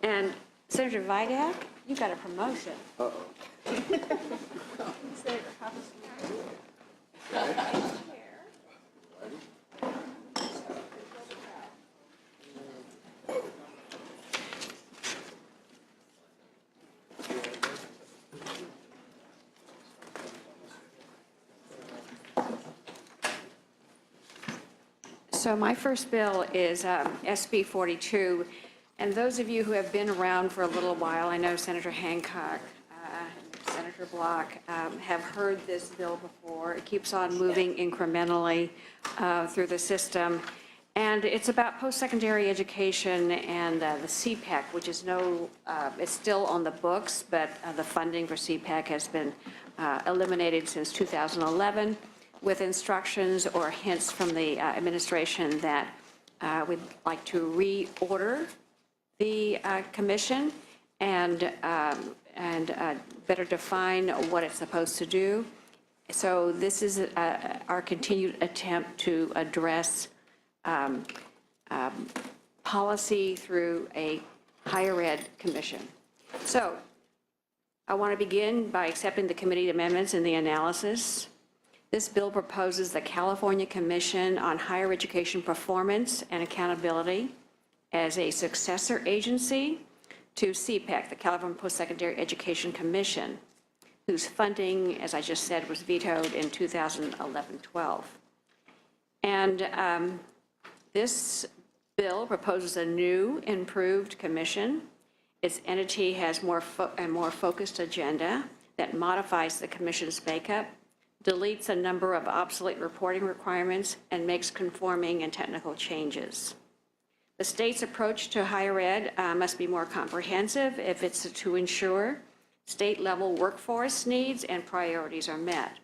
And Senator Vidak, you got a promotion. Uh-oh. Senator So my first bill is SB 42, and those of you who have been around for a little while, I know Senator Hancock, Senator Block have heard this bill before. It keeps on moving incrementally through the system, and it's about post-secondary education and the CPEC, which is it's still on the books, but the funding for CPEC has been eliminated since 2011. With instructions or hints from the administration that we'd like to reorder the commission and better define what it's supposed to do. So this is our continued attempt to address policy through a higher ed commission. So I want to begin by accepting the committee amendments and the analysis. This bill proposes the California Commission on Higher Education Performance and Accountability as a successor agency to CPEC, the California Post-Secondary Education Commission, whose funding, as I just said, was vetoed in 2011-12. And this bill proposes a new, improved commission. Its entity has a more focused agenda that modifies the commission's makeup, deletes a number of obsolete reporting requirements, and makes conforming and technical changes. The state's approach to higher ed must be more comprehensive if it's to ensure state-level workforce needs and priorities are met.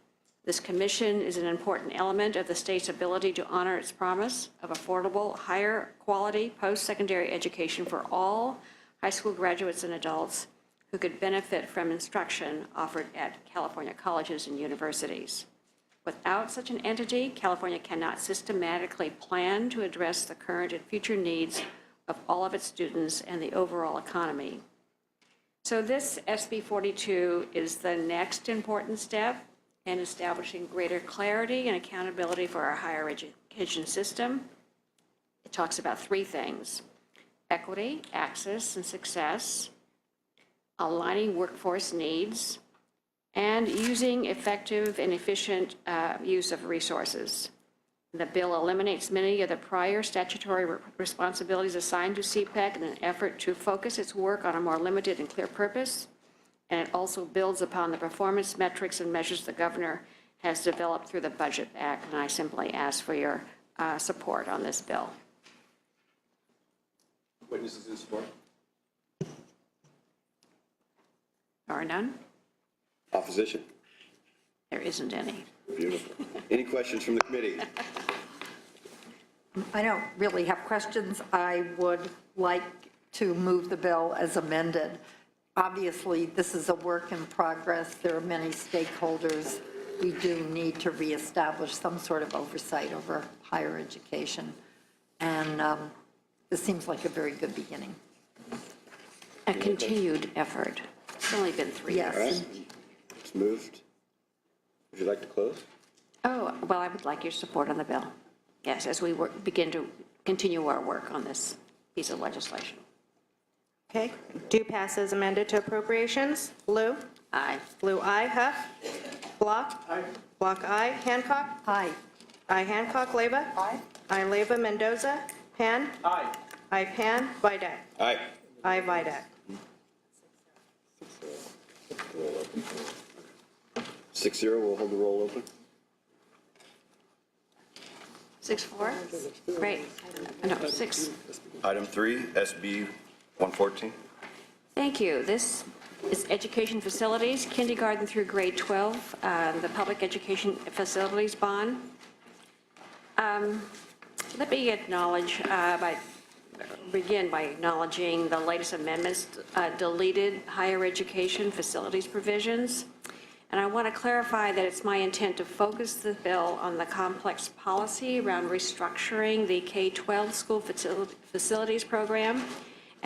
This commission is an important element of the state's ability to honor its promise of affordable, higher quality post-secondary education for all high school graduates and adults who could benefit from instruction offered at California colleges and universities. Without such an entity, California cannot systematically plan to address the current and future needs of all of its students and the overall economy. So this SB 42 is the next important step in establishing greater clarity and accountability for our higher education system. It talks about three things: equity, access, and success, aligning workforce needs, and using effective and efficient use of resources. The bill eliminates many of the prior statutory responsibilities assigned to CPEC in an effort to focus its work on a more limited and clear purpose, and it also builds upon the performance metrics and measures the governor has developed through the Budget Act, and I simply ask for your support on this bill. Witnesses in support? Are none? Opposition? There isn't any. Beautiful. Any questions from the committee? I don't really have questions. I would like to move the bill as amended. Obviously, this is a work in progress. There are many stakeholders. We do need to reestablish some sort of oversight over higher education. And this seems like a very good beginning. A continued effort. It's only been 3 years. All right. It's moved. Would you like to close? Oh, well, I would like your support on the bill. Yes, as we begin to continue our work on this piece of legislation. Okay, do pass as amended to appropriations. Blue? Aye. Blue, aye. Huff? Block? Aye. Block, aye. Hancock? Aye. Aye. Hancock. Leyva? Aye. Aye. Leyva. Mendoza? Pan? Aye. Aye. Pan? Vidak? Aye. Aye. Vidak. 6-0, we'll hold the roll open. 6-4? Great. No, 6. Item 3, SB 114. Thank you. This is education facilities, kindergarten through grade 12, the public education facilities bond. Let me begin by acknowledging the latest amendments deleted higher education facilities provisions. And I want to clarify that it's my intent to focus the bill on the complex policy around restructuring the K-12 school facilities program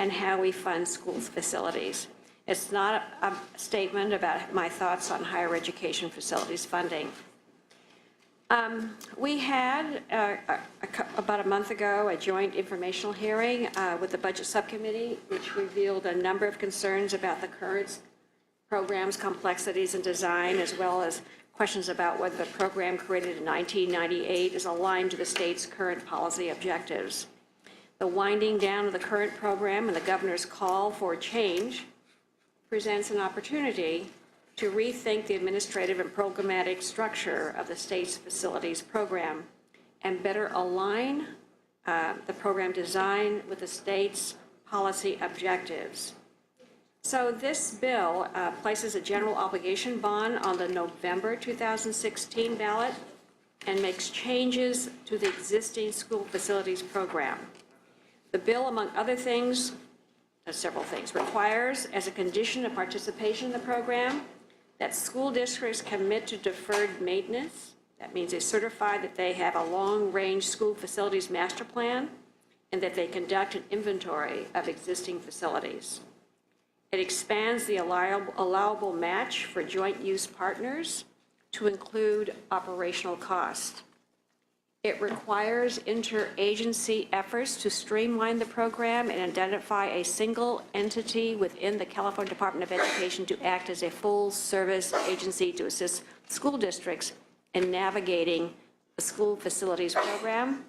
and how we fund schools' facilities. It's not a statement about my thoughts on higher education facilities funding. We had, about a month ago, a joint informational hearing with the Budget Subcommittee, which revealed a number of concerns about the current program's complexities and design, as well as questions about whether the program created in 1998 is aligned to the state's current policy objectives. The winding down of the current program and the governor's call for change presents an opportunity to rethink the administrative and programmatic structure of the state's facilities program and better align the program design with the state's policy objectives. So this bill places a general obligation bond on the November 2016 ballot and makes changes to the existing school facilities program. The bill, among other things, several things, requires as a condition of participation in the program that school districts commit to deferred maintenance. That means they certify that they have a long-range school facilities master plan and that they conduct an inventory of existing facilities. It expands the allowable match for joint use partners to include operational costs. It requires interagency efforts to streamline the program and identify a single entity within the California Department of Education to act as a full-service agency to assist school districts in navigating the school facilities program.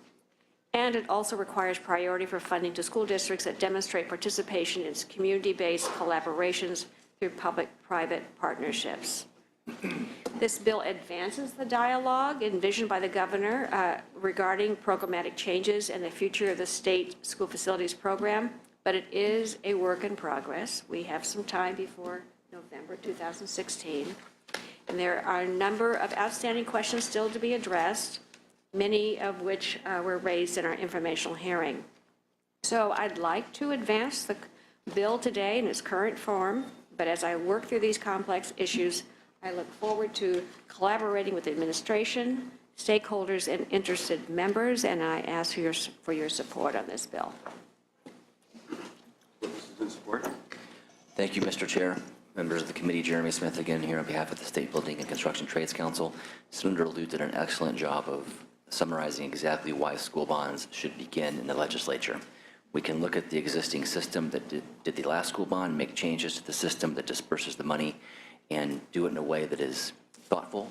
And it also requires priority for funding to school districts that demonstrate participation in community-based collaborations through public-private partnerships. This bill advances the dialogue envisioned by the governor regarding programmatic changes and the future of the state school facilities program, but it is a work in progress. We have some time before November 2016, and there are a number of outstanding questions still to be addressed, many of which were raised in our informational hearing. So I'd like to advance the bill today in its current form, but as I work through these complex issues, I look forward to collaborating with the administration, stakeholders, and interested members, and I ask for your support on this bill. Support. Thank you, Mr. Chair. Members of the committee, Jeremy Smith again here on behalf of the State Building and Construction Trades Council. Senator Liu did an excellent job of summarizing exactly why school bonds should begin in the legislature. We can look at the existing system that did the last school bond, make changes to the system that disperses the money, and do it in a way that is thoughtful,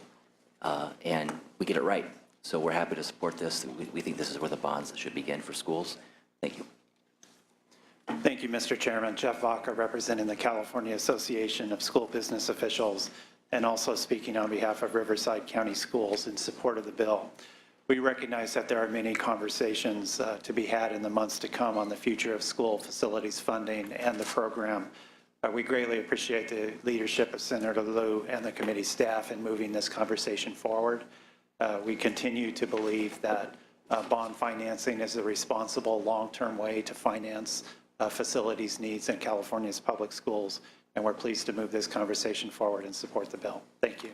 and we get it right. So we're happy to support this. We think this is where the bonds should begin for schools. Thank you. Thank you, Mr. Chairman. Jeff Vaca, representing the California Association of School Business Officials, and also speaking on behalf of Riverside County Schools in support of the bill. We recognize that there are many conversations to be had in the months to come on the future of school facilities funding and the program. We greatly appreciate the leadership of Senator Liu and the committee staff in moving this conversation forward. We continue to believe that bond financing is a responsible long-term way to finance facilities needs in California's public schools, and we're pleased to move this conversation forward and support the bill. Thank you.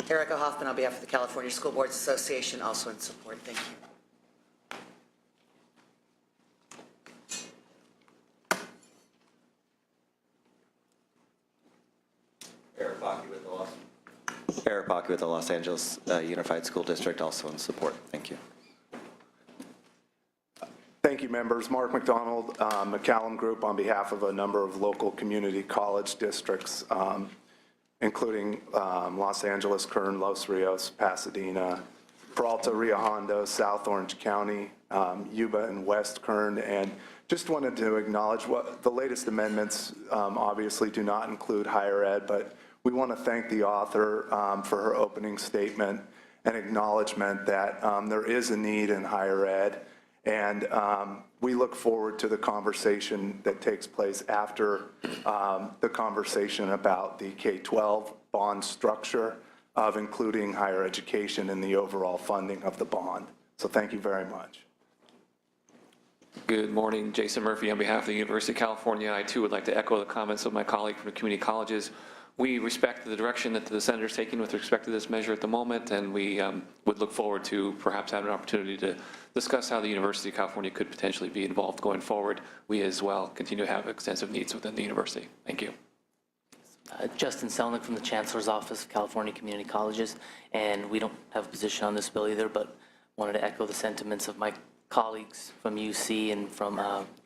Erica Hoffman on behalf of the California School Boards Association, also in support. Thank you. Eric Bakke with the Los Angeles Unified School District, also in support. Thank you. Thank you, members. Mark McDonald, McCallum Group, on behalf of a number of local community college districts, including Los Angeles, Kern, Los Rios, Pasadena, Peralta, Rio Hondo, South Orange County, Yuba, and West Kern. And just wanted to acknowledge what the latest amendments obviously do not include higher ed, but we want to thank the author for her opening statement and acknowledgement that there is a need in higher ed. And we look forward to the conversation that takes place after the conversation about the K-12 bond structure of including higher education in the overall funding of the bond. So thank you very much. Good morning, Jason Murphy on behalf of the University of California. I too would like to echo the comments of my colleague from the community colleges. we respect the direction that the senator's taking with respect to this measure at the moment, and we would look forward to perhaps having an opportunity to discuss how the University of California could potentially be involved going forward. We as well continue to have extensive needs within the university. Thank you. Justin Selnick from the Chancellor's Office of California Community Colleges, and we don't have a position on this bill either, but wanted to echo the sentiments of my colleagues from UC and from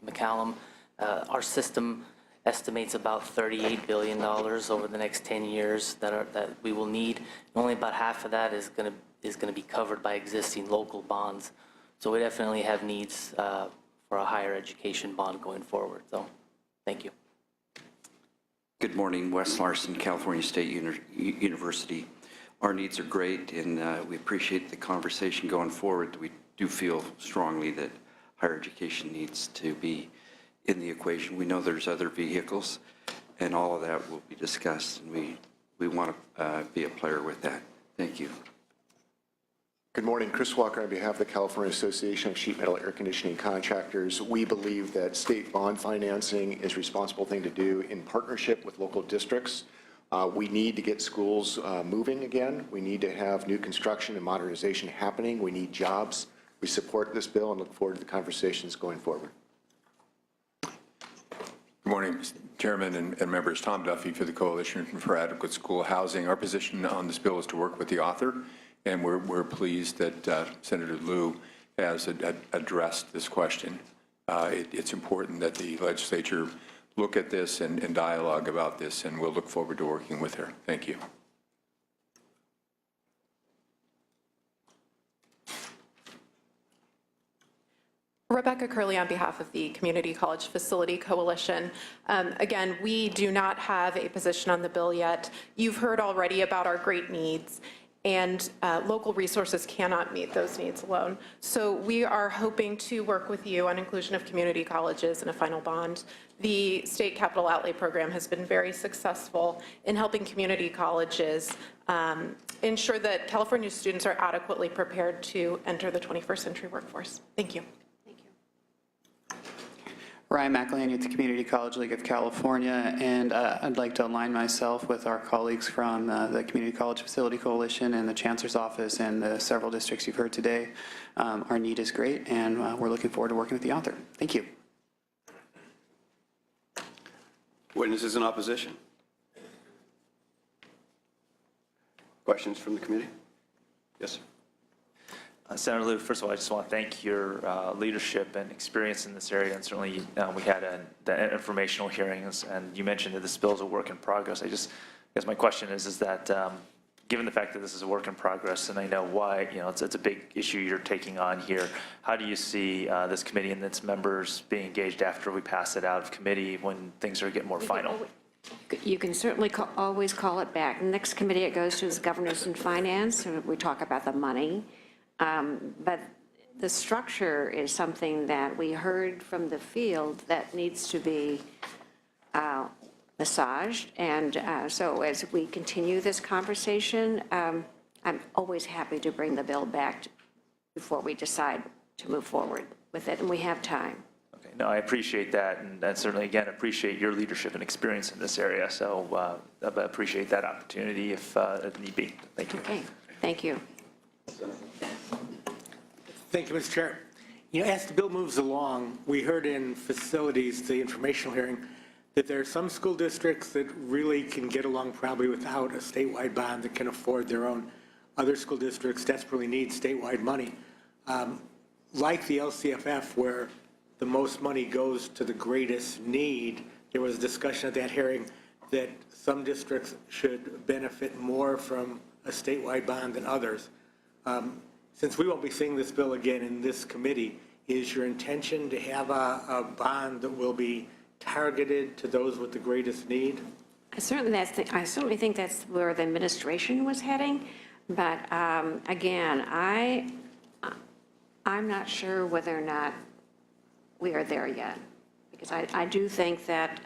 McCallum. Our system estimates about $38 billion over the next 10 years that we will need. And only about half of that is going to be covered by existing local bonds. So we definitely have needs for a higher education bond going forward. So thank you. Good morning, Wes Larson, California State University. Our needs are great, and we appreciate the conversation going forward. We do feel strongly that higher education needs to be in the equation. We know there's other vehicles, and all of that will be discussed, and we want to be a player with that. Thank you. Good morning, Chris Walker on behalf of the California Association of Sheet Metal Air Conditioning Contractors. We believe that state bond financing is a responsible thing to do in partnership with local districts. We need to get schools moving again. We need to have new construction and modernization happening. We need jobs. We support this bill and look forward to the conversations going forward. Good morning, Chairman and members. Tom Duffy for the Coalition for Adequate School Housing. Our position on this bill is to work with the author, and we're pleased that Senator Liu has addressed this question. It's important that the legislature look at this and dialogue about this, and we'll look forward to working with her. Thank you. Rebecca Curley on behalf of the Community College Facility Coalition. Again, we do not have a position on the bill yet. You've heard already about our great needs, and local resources cannot meet those needs alone. So we are hoping to work with you on inclusion of community colleges in a final bond. The State Capital Outlay Program has been very successful in helping community colleges ensure that California students are adequately prepared to enter the 21st century workforce. Thank you. Ryan McElhaney at the Community College League of California, and I'd like to align myself with our colleagues from the Community College Facility Coalition and the Chancellor's Office and the several districts you've heard today. Our need is great, and we're looking forward to working with the author. Thank you. Witnesses in opposition? Questions from the committee? Yes, sir. Senator Liu, first of all, I just want to thank your leadership and experience in this area, and certainly we had the informational hearings, and you mentioned that this bill is a work in progress. I guess my question is that given the fact that this is a work in progress, and I know why, it's a big issue you're taking on here, how do you see this committee and its members being engaged after we pass it out of committee when things are getting more final? You can certainly always call it back. The next committee it goes to is Governance and Finance, and we talk about the money. But the structure is something that we heard from the field that needs to be massaged. And so as we continue this conversation, I'm always happy to bring the bill back before we decide to move forward with it, and we have time. Okay, no, I appreciate that, and certainly, again, appreciate your leadership and experience in this area. So I appreciate that opportunity if need be. Thank you. Okay, thank you. Thank you, Mr. Chair. As the bill moves along, we heard in facilities, the informational hearing, that there are some school districts that really can get along probably without a statewide bond that can afford their own. Other school districts desperately need statewide money. Like the LCFF, where the most money goes to the greatest need, there was a discussion at that hearing that some districts should benefit more from a statewide bond than others. Since we won't be seeing this bill again in this committee, is your intention to have a bond that will be targeted to those with the greatest need? I certainly think that's where the administration was heading, but again, I'm not sure whether or not we are there yet, because I do think that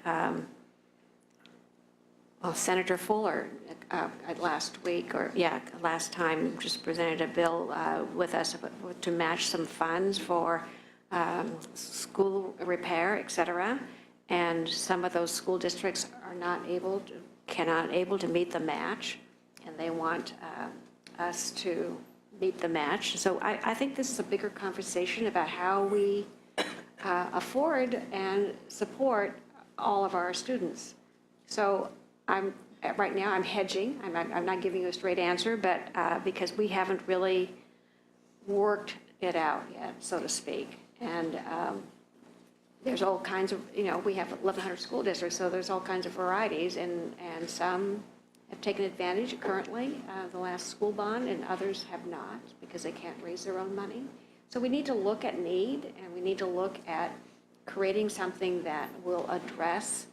well, Senator Fuller last time just presented a bill with us to match some funds for school repair, et cetera. And some of those school districts are not able cannot able to meet the match, and they want us to meet the match. So I think this is a bigger conversation about how we afford and support all of our students. So right now I'm hedging. I'm not giving you a straight answer, but because we haven't really worked it out yet, so to speak. And there's all kinds of, we have 1,100 school districts, so there's all kinds of varieties, and some have taken advantage currently of the last school bond, and others have not because they can't raise their own money. So we need to look at need, and we need to look at creating something that will address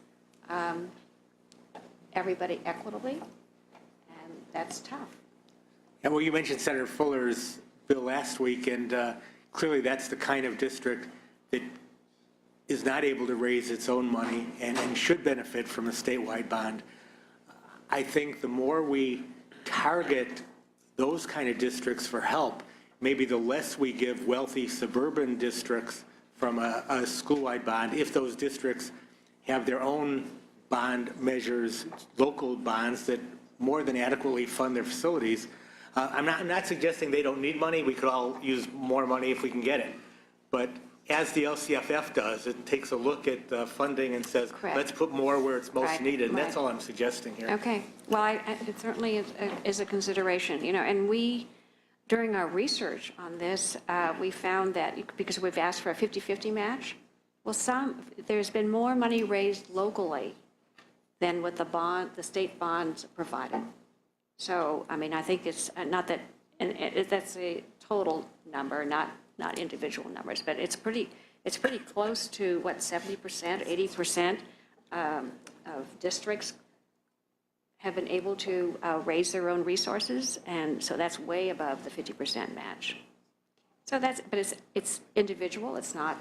everybody equitably, and that's tough. And well, you mentioned Senator Fuller's bill last week, and clearly that's the kind of district that is not able to raise its own money and should benefit from a statewide bond. I think the more we target those kind of districts for help, maybe the less we give wealthy suburban districts from a school-wide bond, if those districts have their own bond measures, local bonds that more than adequately fund their facilities. I'm not suggesting they don't need money. We could all use more money if we can get it. But as the LCFF does, it takes a look at the funding and says, Correct. Let's put more where it's most Right, needed. And right. that's all I'm suggesting here. Okay, well, it certainly is a consideration, and we, during our research on this, we found that, because we've asked for a 50-50 match, well, there's been more money raised locally than what the state bonds provided. So, I think it's not that, and that's a total number, not individual numbers, but it's pretty close to, what, 70%, 80% of districts have been able to raise their own resources, and so that's way above the 50% match. So but it's individual, it's not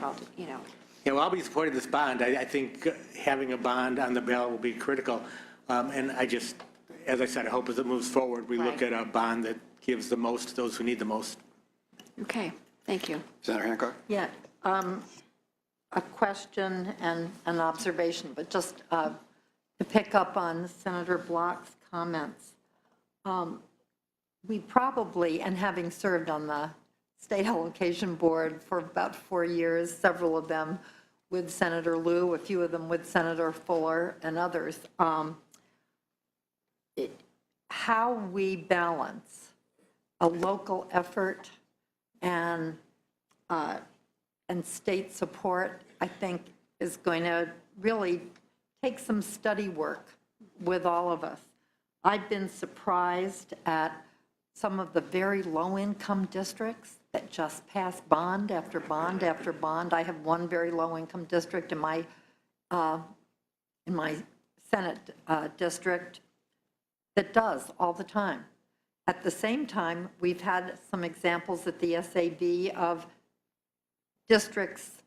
all, Yeah, well, I'll be supporting this bond. I think having a bond on the ballot will be critical. And as I said, I hope as it moves forward, we look Right. at a bond that gives the most to those who need the most. Okay, thank you. Senator Hancock? Yeah, a question and an observation, but just to pick up on Senator Block's comments. We probably, and having served on the State Allocation Board for about 4 years, several of them with Senator Liu, a few of them with Senator Fuller and others, how we balance a local effort and state support, I think, is going to really take some study work with all of us. I've been surprised at some of the very low-income districts that just pass bond after bond after bond. I have one very low-income district in my Senate district that does all the time. At the same time, we've had some examples at the SAB of districts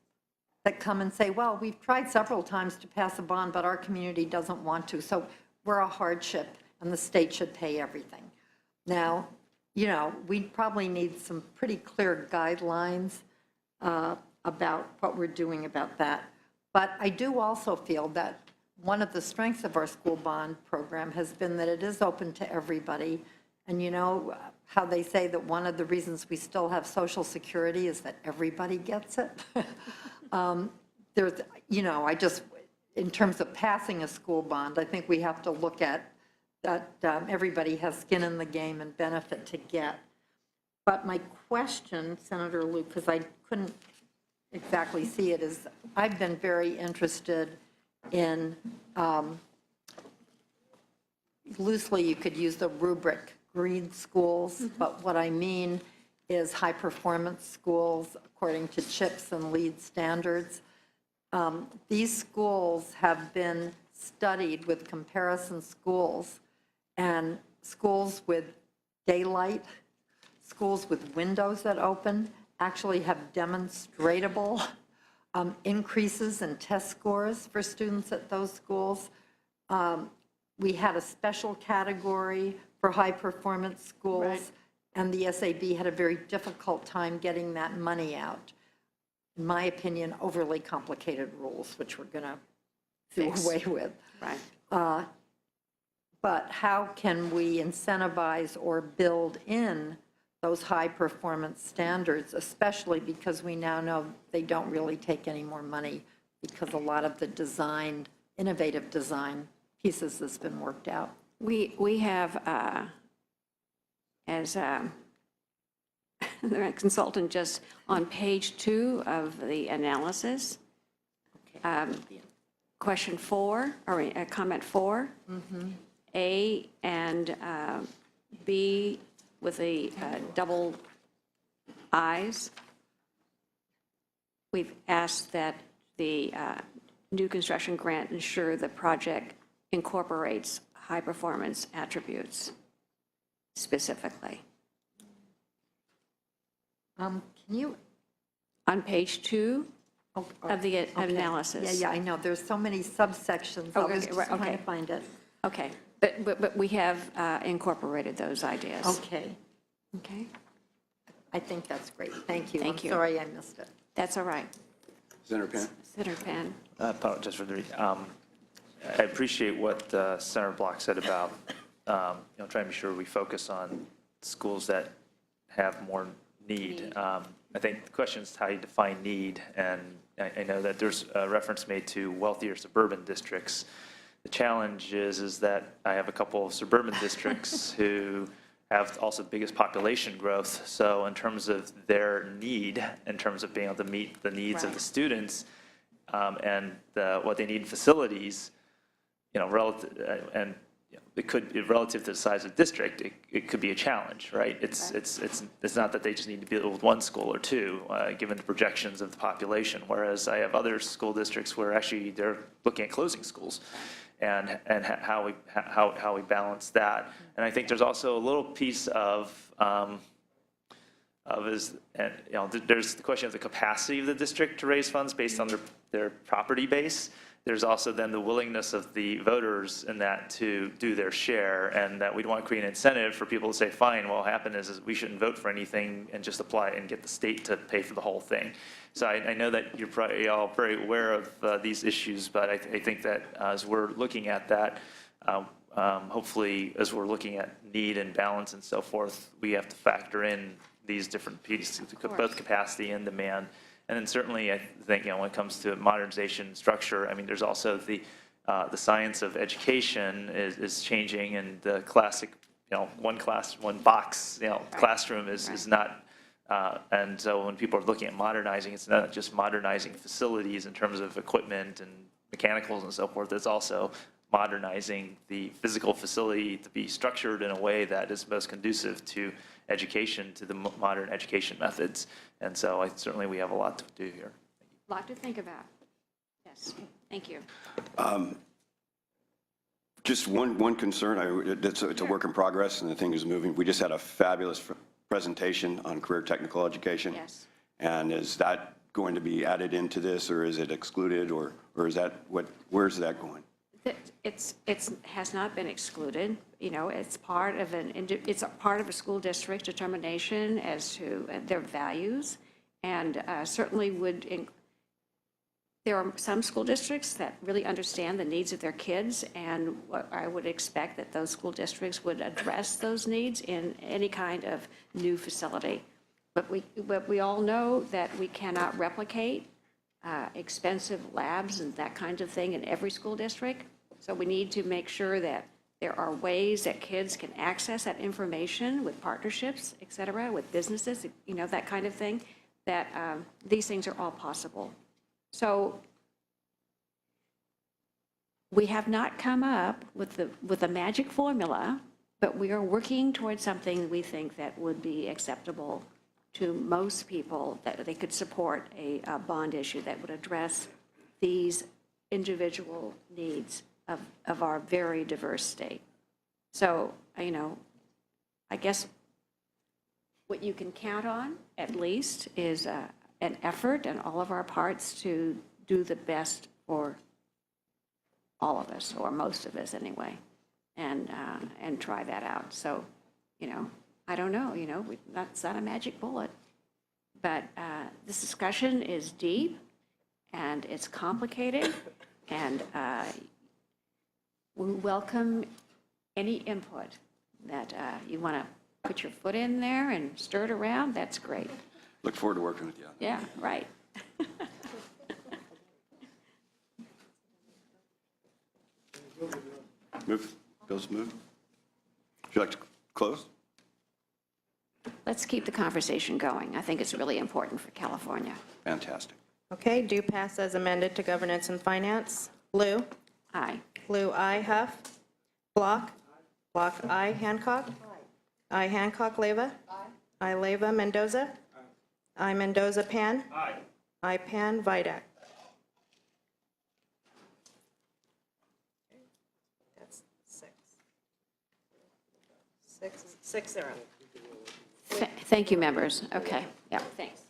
that come and say, well, we've tried several times to pass a bond, but our community doesn't want to, so we're a hardship, and the state should pay everything. Now, we probably need some pretty clear guidelines about what we're doing about that. But I do also feel that one of the strengths of our school bond program has been that it is open to everybody. And you know how they say that one of the reasons we still have Social Security is that everybody gets it? In terms of passing a school bond, I think we have to look at that everybody has skin in the game and benefit to get. But my question, Senator Liu, because I couldn't exactly see it, is I've been very interested in, loosely you could use the rubric green schools, but what I mean is high-performance schools according to CHIPS and LEED standards. These schools have been studied with comparison schools, and schools with daylight, schools with windows that open, actually have demonstratable increases in test scores for students at those schools. We had a special category for high-performance schools, right. And the SAB had a very difficult time getting that money out. In my opinion, overly complicated rules, which we're going to do fix. away with. Right. But how can we incentivize or build in those high-performance standards, especially because we now know they don't really take any more money because a lot of the design, innovative design pieces that's been worked out. We have, as the consultant, just on page 2 of the analysis, question 4, or comment 4, A and B with the double I's. We've asked that the new construction grant ensure the project incorporates high-performance attributes specifically. Can you? On page 2 of the Okay. analysis. Yeah, I know, there's so many subsections. I was Okay, just trying okay. to find it. Okay, but we have incorporated those ideas. Okay, Okay, I think that's great, thank you. Thank you. I'm sorry I missed it. that's all right. Senator Pan? Senator Pan. I apologize for the, I appreciate what Senator Block said about, trying to be sure we focus on schools that have more need. I think the question is how you define need, and I know that there's a reference made to wealthier suburban districts. The challenge is that I have a couple of suburban districts who have also the biggest population growth. So in terms of their need, in terms of being able to meet the needs of the students and what they need in facilities, relative, and it could be relative to the size of the district, it could be a challenge, right? It's not that they just need to build one school or two, given the projections of the population, whereas I have other school districts where actually they're looking at closing schools. And how we balance that. And I think there's also a little piece there's the question of the capacity of the district to raise funds based on their property base. There's also then the willingness of the voters in that to do their share, and that we'd want to create an incentive for people to say, fine, what will happen is we shouldn't vote for anything and just apply and get the state to pay for the whole thing. So I know that you're probably all very aware of these issues, but I think that as we're looking at that, hopefully as we're looking at need and balance and so forth, we have to factor in these different pieces, both capacity and demand. And then certainly I think, when it comes to modernization structure, I mean, there's also the science of education is changing, and the classic, one class, one box, classroom is not. And so when people are looking at modernizing, it's not just modernizing facilities in terms of equipment and mechanicals and so forth. It's also modernizing the physical facility to be structured in a way that is most conducive to education, to the modern education methods. And so certainly we have a lot to do here. A lot to think about. Yes, thank you. Just one concern, it's a work in progress and the thing is moving. We just had a fabulous presentation on career technical education. Yes. And is that going to be added into this, or is it excluded, or is that where's that going? It has not been excluded. It's part of it's a part of a school district determination as to their values, and certainly there are some school districts that really understand the needs of their kids, and I would expect that those school districts would address those needs in any kind of new facility. But we all know that we cannot replicate expensive labs and that kind of thing in every school district. So we need to make sure that there are ways that kids can access that information with partnerships, et cetera, with businesses, that kind of thing, that these things are all possible. So we have not come up with a magic formula, but we are working towards something we think that would be acceptable to most people, that they could support a bond issue that would address these individual needs of our very diverse state. So, I guess what you can count on, at least, is an effort on all of our parts to do the best for all of us, or most of us anyway, and try that out. So, I don't know, that's not a magic bullet, but this discussion is deep and it's complicated, And we welcome any input that you want to put your foot in there and stir it around. That's great. Look forward to working with you. Yeah, right. Move. Bill's moved. Would you like to close? Let's keep the conversation going. I think it's really important for California. Fantastic. Okay, do pass as amended to governance and finance. Lou? Aye. Lou, I. Huff. Block? Block, I. Hancock? I. Hancock, Leva? I. Leva, Mendoza? I. Mendoza, Pan? I. Pan, Vidak. That's 6-0. Thank you, members. Okay, yeah, thanks.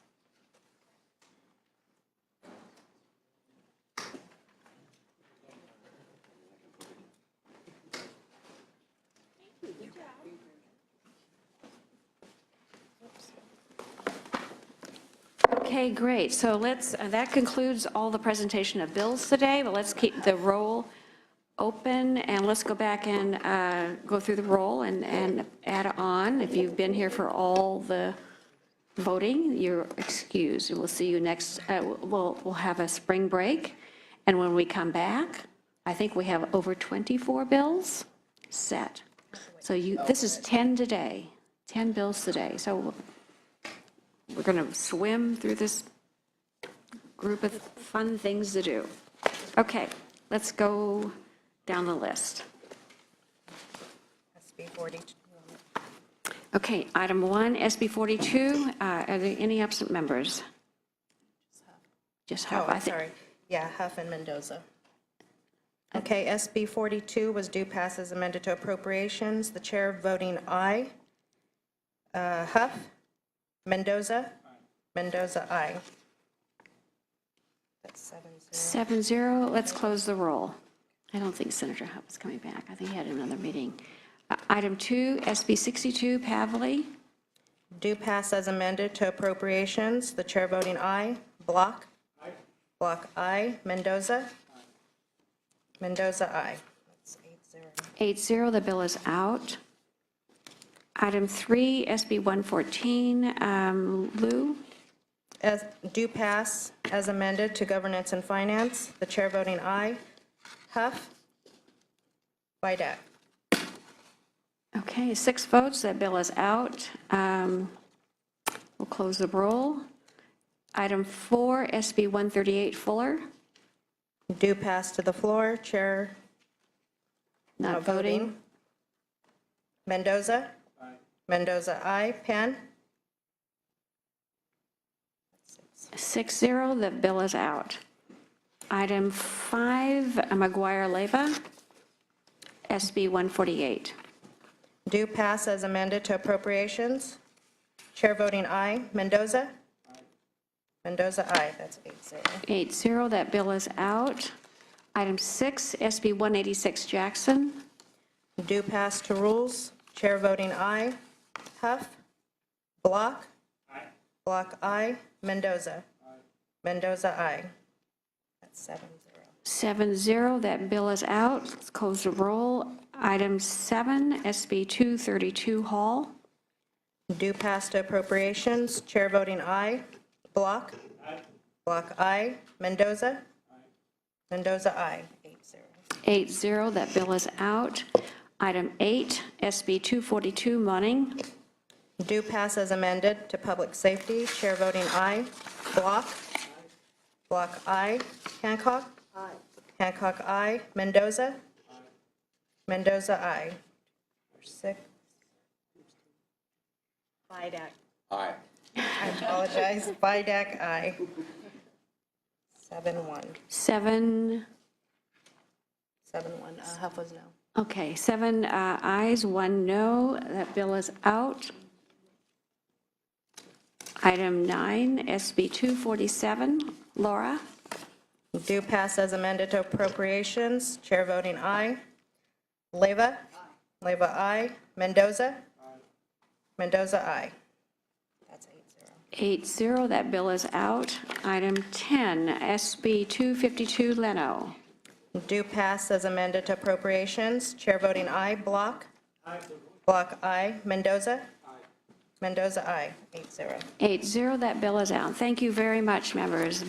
Okay, great. So that concludes all the presentation of bills today, but let's keep the roll open, and let's go back and go through the roll and add on. If you've been here for all the voting, you're excused. We'll see you next, we'll have a spring break, and when we come back, I think we have over 24 bills set. So this is 10 today, 10 bills today. So we're going to swim through this group of fun things to do. Okay, let's go down the list. SB 42. Okay, item 1, SB 42. Are there any absent members? Just Oh, Huff. I'm sorry. Yeah, Huff and Mendoza. Okay, SB 42 was due pass as amended to appropriations. The chair voting aye. Huff? Mendoza? Mendoza, aye. That's 7-0. 7-0. Let's close the roll. I don't think Senator Huff is coming back. I think he had another meeting. Item 2, SB 62, Pavley. Due pass as amended to appropriations. The chair voting aye. Block? Aye. Block, aye. Mendoza? Mendoza, aye. That's 8-0. 8-0, the bill is out. Item 3, SB 114, Lou. As due pass as amended to governance and finance. The chair voting aye. Huff? Vidak? Okay, 6 votes, that bill is out. We'll close the roll. Item 4, SB 138, Fuller. Due pass to the floor. Chair Not voting. Mendoza? Aye. Mendoza, aye. Pan? 6-0, the bill is out. Item 5, McGuire-Leva, SB 148. Due pass as amended to appropriations. Chair voting aye. Mendoza? Aye. Mendoza, aye. That's 8-0. 8-0, that bill is out. Item 6, SB 186, Jackson. Due pass to rules. Chair voting aye. Huff? Block? Aye. Block, aye. Mendoza? Aye. Mendoza, aye. That's 7-0. 7-0, that bill is out. Let's close the roll. Item 7, SB 232, Hall. Due pass to appropriations. Chair voting aye. Block? Aye. Block, aye. Mendoza? Aye. Mendoza, aye. 8-0. 8-0, that bill is out. Item 8, SB 242, Munning. Due pass as amended to public safety. Chair voting aye. Block? Aye. Block, aye. Hancock? Aye. Hancock, aye. Mendoza? Aye. Mendoza, aye. 6. Vidak. Aye. I apologize. Vidak, aye. 7-1. 7, 7-1. Huff was no. okay, 7 ayes, 1 no. That bill is out. Item 9, SB 247, Laura. Due pass as amended to appropriations. Chair voting aye. Leva? Leva, aye. Mendoza? Mendoza, aye. That's 8-0. 8-0, that bill is out. Item 10, SB 252, Leno. Do pass as amended to appropriations. Chair voting aye. Block? Aye. Block aye. Mendoza? Aye. Mendoza, aye. 8-0. 8-0, that bill is out. Thank you very much, members.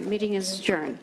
Meeting is adjourned.